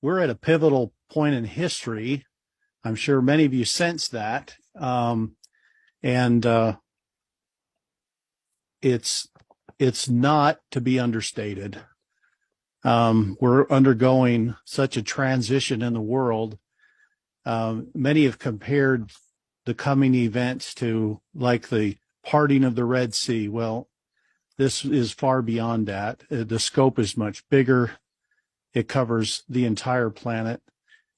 we're at a pivotal point in history. I'm sure many of you sense that. And it's not to be understated. We're undergoing such a transition in the world. Many have compared the coming events to like the parting of the Red Sea. Well, this is far beyond that. The scope is much bigger. It covers the entire planet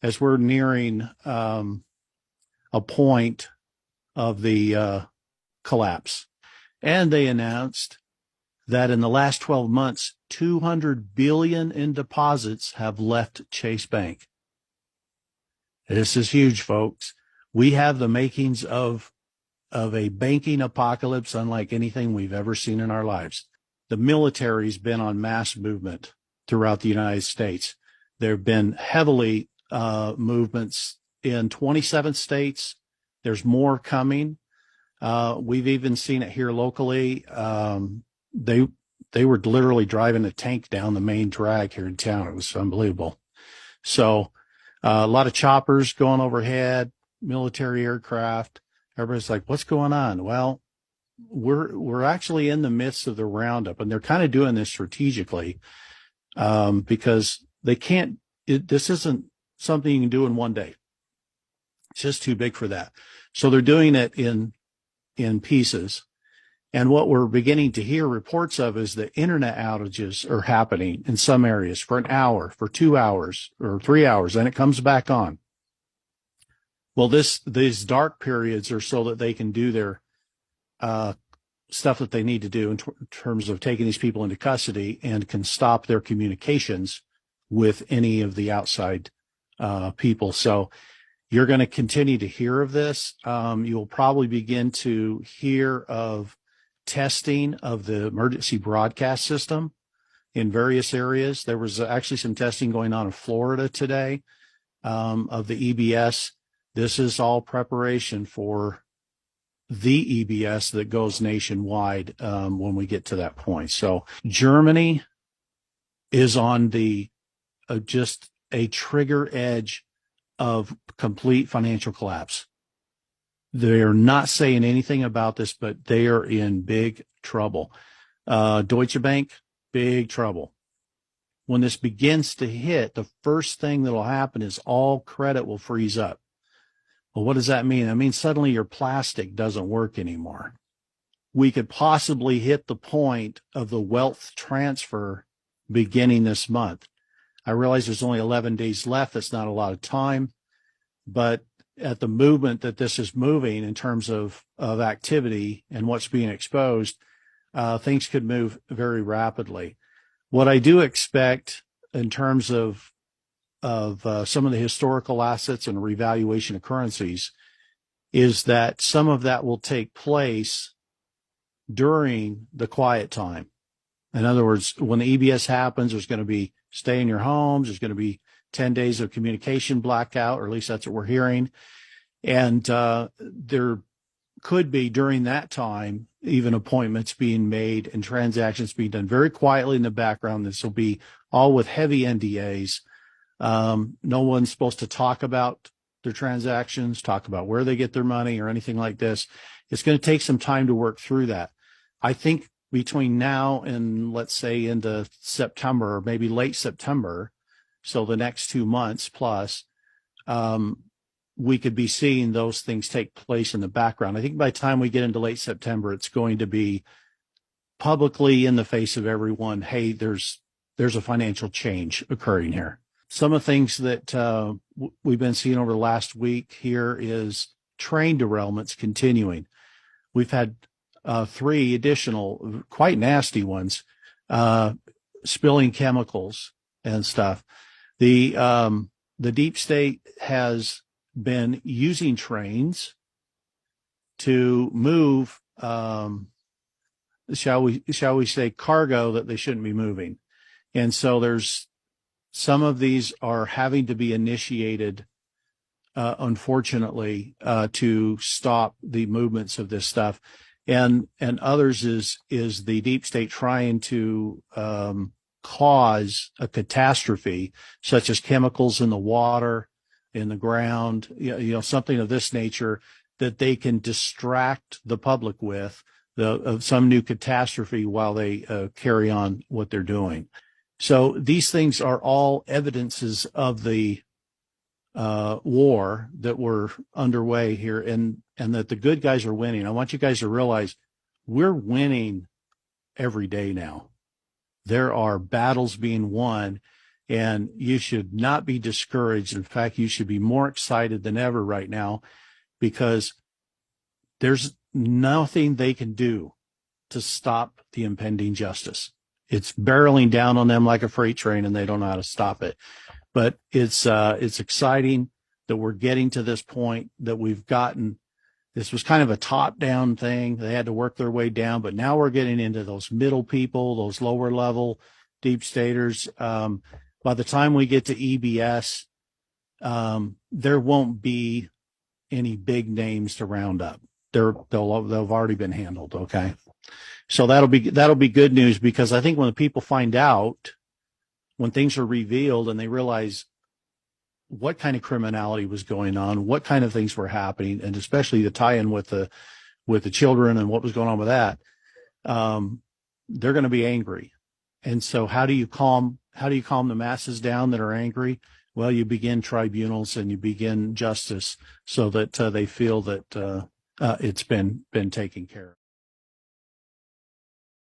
as we're nearing a point of the collapse. And they announced that in the last 12 months, $200 billion in deposits have left Chase Bank. This is huge, folks. We have the makings of a banking apocalypse unlike anything we've ever seen in our lives. The military's been on mass movement throughout the United States. There have been heavily movements in 27 states. There's more coming. We've even seen it here locally. They were literally driving a tank down the main drag here in town. It was unbelievable. So a lot of choppers going overhead, military aircraft. Everybody's like, what's going on? Well, we're actually in the midst of the roundup, and they're kind of doing this strategically because they can't. This isn't something you can do in one day. It's just too big for that. So they're doing it in pieces. And what we're beginning to hear reports of is that internet outages are happening in some areas for an hour, for 2 hours, or 3 hours, and it comes back on. Well, these dark periods are so that they can do their stuff that they need to do in terms of taking these people into custody and can stop their communications with any of the outside people. So you're going to continue to hear of this. You'll probably begin to hear of testing of the emergency broadcast system in various areas. There was actually some testing going on in Florida today of the EBS. This is all preparation for the EBS that goes nationwide when we get to that point. So Germany is on the just a trigger edge of complete financial collapse. They're not saying anything about this, but they are in big trouble. Deutsche Bank, big trouble. When this begins to hit, the first thing that'll happen is all credit will freeze up. Well, what does that mean? I mean, suddenly your plastic doesn't work anymore. We could possibly hit the point of the wealth transfer beginning this month. I realize there's only 11 days left. That's not a lot of time, but at the movement that this is moving in terms of activity and what's being exposed, things could move very rapidly. What I do expect in terms of some of the historical assets and revaluation of currencies is that some of that will take place during the quiet time. In other words, when the EBS happens, there's going to be stay in your homes. There's going to be 10 days of communication blackout, or at least that's what we're hearing. And there could be during that time, even appointments being made and transactions being done very quietly in the background. This will be all with heavy NDAs. No one's supposed to talk about their transactions, talk about where they get their money or anything like this. It's going to take some time to work through that. I think between now and let's say into September, or maybe late September, so the next 2 months plus, we could be seeing those things take place in the background. I think by the time we get into late September, it's going to be publicly in the face of everyone. Hey, there's a financial change occurring here. Some of the things that we've been seeing over the last week here is train derailments continuing. We've had 3 additional quite nasty ones, spilling chemicals and stuff. The deep state has been using trains to move, shall we say, cargo that they shouldn't be moving. And so there's some of these are having to be initiated, unfortunately, to stop the movements of this stuff. And others is the deep state trying to cause a catastrophe, such as chemicals in the water, in the ground, something of this nature, that they can distract the public with of some new catastrophe while they carry on what they're doing. So these things are all evidences of the war that we're underway here, and that the good guys are winning. I want you guys to realize we're winning every day now. There are battles being won, and you should not be discouraged. In fact, you should be more excited than ever right now, because there's nothing they can do to stop the impending justice. It's barreling down on them like a freight train, and they don't know how to stop it. But it's exciting that we're getting to this point, that we've gotten. This was kind of a top-down thing. They had to work their way down, but now we're getting into those middle people, those lower-level deep staters. By the time we get to EBS, there won't be any big names to round up. They've already been handled. Okay, so that'll be good news, because I think when the people find out, when things are revealed and they realize what kind of criminality was going on, what kind of things were happening, and especially the tie-in with the children and what was going on with that, they're going to be angry. And so how do you calm the masses down that are angry? Well, you begin tribunals and you begin justice, so that they feel that it's been taken care of.